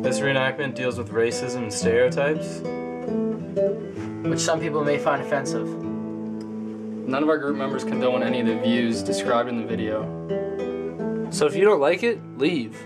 This reenactment deals with racism and stereotypes, which some people may find offensive. None of our group members condone any of the views described in the video. So if you don't like it, leave.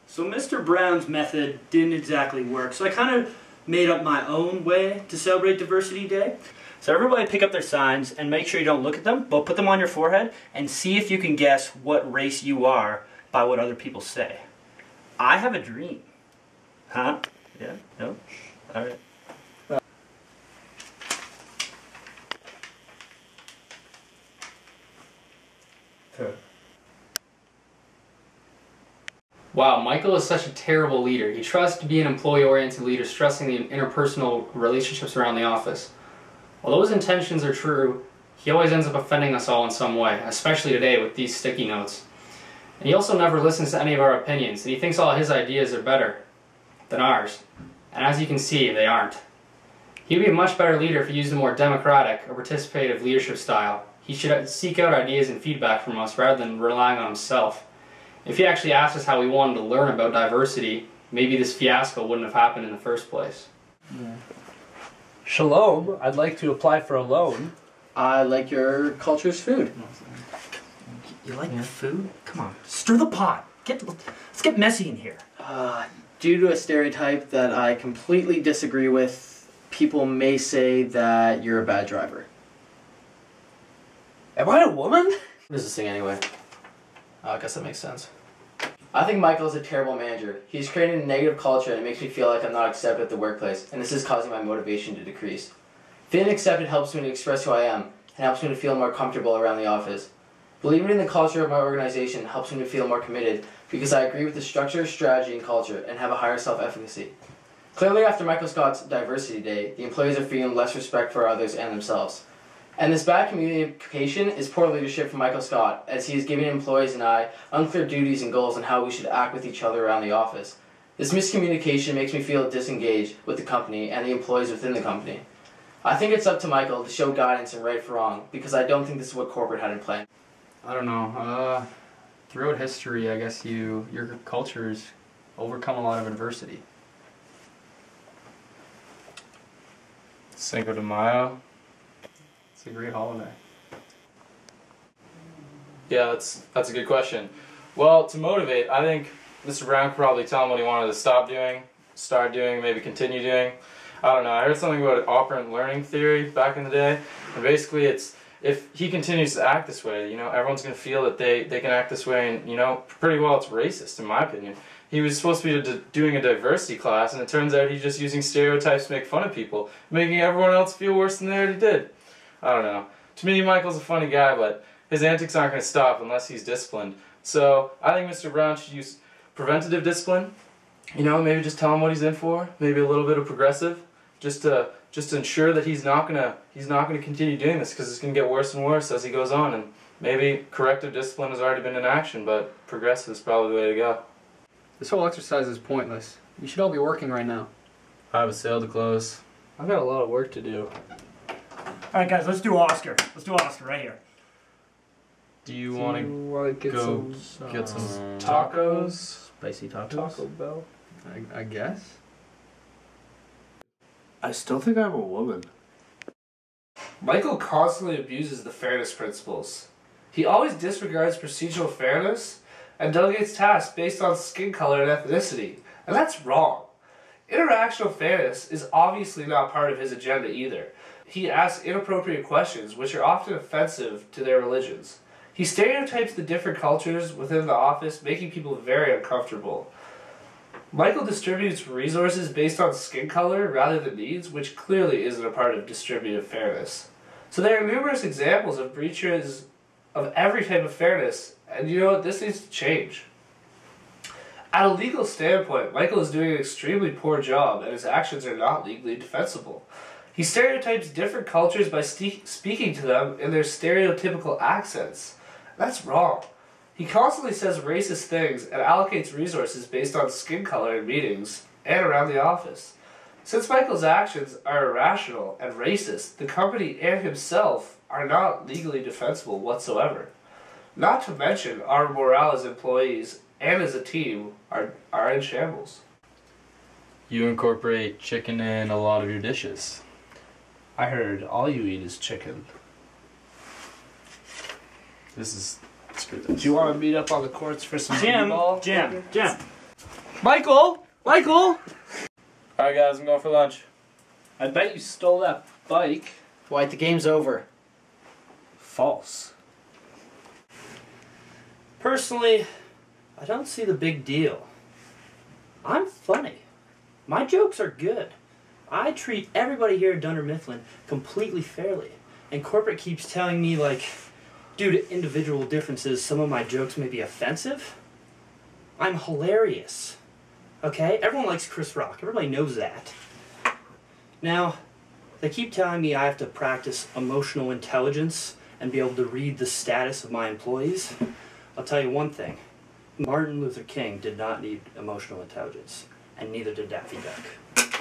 So Mr. Brown's method didn't exactly work, so I kind of made up my own way to celebrate Diversity Day. So everybody pick up their signs and make sure you don't look at them, but put them on your forehead and see if you can guess what race you are by what other people say. I have a dream. Huh? Yeah? No? Alright. Wow, Michael is such a terrible leader. He tries to be an employee-oriented leader, stressing the interpersonal relationships around the office. Although his intentions are true, he always ends up offending us all in some way, especially today with these sticky notes. And he also never listens to any of our opinions, and he thinks all his ideas are better than ours. And as you can see, they aren't. He would be a much better leader if he used a more democratic or participative leadership style. He should seek out ideas and feedback from us rather than relying on himself. If he actually asked us how we wanted to learn about diversity, maybe this fiasco wouldn't have happened in the first place. Yeah. Shalom, I'd like to apply for a loan. I like your culture's food. You like the food? Come on, stir the pot. Let's get messy in here. Due to a stereotype that I completely disagree with, people may say that you're a bad driver. Am I a woman? What is this thing anyway? I guess that makes sense. I think Michael is a terrible manager. He's creating a negative culture and it makes me feel like I'm not accepted at the workplace, and this is causing my motivation to decrease. Feeling accepted helps me to express who I am and helps me to feel more comfortable around the office. Believing in the culture of my organization helps me to feel more committed because I agree with the structure, strategy, and culture and have a higher self-efficacy. Clearly, after Michael Scott's Diversity Day, the employees are feeling less respect for others and themselves. And this bad communication is poor leadership from Michael Scott, as he is giving employees and I unclear duties and goals on how we should act with each other around the office. This miscommunication makes me feel disengaged with the company and the employees within the company. I think it's up to Michael to show guidance and right for wrong, because I don't think this is what corporate had in plan. I don't know. Throughout history, I guess your cultures overcome a lot of adversity. Cinco de Mayo. It's a great holiday. Yeah, that's a good question. Well, to motivate, I think Mr. Brown could probably tell him what he wanted to stop doing, start doing, maybe continue doing. I don't know. I heard something about operant learning theory back in the day, and basically it's if he continues to act this way, you know, everyone's going to feel that they can act this way, and, you know, pretty well it's racist in my opinion. He was supposed to be doing a diversity class, and it turns out he's just using stereotypes to make fun of people, making everyone else feel worse than they already did. I don't know. To me, Michael's a funny guy, but his antics aren't going to stop unless he's disciplined. So I think Mr. Brown should use preventative discipline. You know, maybe just tell him what he's in for. Maybe a little bit of progressive, just to ensure that he's not gonna continue doing this, because it's gonna get worse and worse as he goes on. And maybe corrective discipline has already been in action, but progressive is probably the way to go. This whole exercise is pointless. You should all be working right now. I have a sale to close. I've got a lot of work to do. Alright guys, let's do Oscar. Let's do Oscar right here. Do you want to get go get some tacos? Spicy tacos? Taco Bell? I guess. I still think I'm a woman. Michael constantly abuses the fairness principles. He always disregards procedural fairness and delegates tasks based on skin color and ethnicity, and that's wrong. Interactional fairness is obviously not part of his agenda either. He asks inappropriate questions, which are often offensive to their religions. He stereotypes the different cultures within the office, making people very uncomfortable. Michael distributes resources based on skin color rather than needs, which clearly isn't a part of distributive fairness. So there are numerous examples of breaches of every type of fairness, and you know what? This needs to change. At a legal standpoint, Michael is doing an extremely poor job, and his actions are not legally defensible. He stereotypes different cultures by speaking to them in their stereotypical accents. That's wrong. He constantly says racist things and allocates resources based on skin color in meetings and around the office. Since Michael's actions are irrational and racist, the company and himself are not legally defensible whatsoever. Not to mention, our morale as employees and as a team are in shambles. You incorporate chicken in a lot of your dishes. I heard all you eat is chicken. Screw Do this. you want to meet up on the courts for some b-ball? Jim. Michael! Alright guys, I'm going for lunch. I bet you stole that bike. Dwight, the game's over. False. Personally, I don't see the big deal. I'm funny. My jokes are good. I treat everybody here at Dunder Mifflin completely fairly. And corporate keeps telling me, like, due to individual differences, some of my jokes may be offensive. I'm hilarious. Okay? Everyone likes Chris Rock. Everybody knows that. Now, they keep telling me I have to practice emotional intelligence and be able to read the status of my employees. I'll tell you one thing. Martin Luther King did not need emotional intelligence, and neither did Daffy Duck.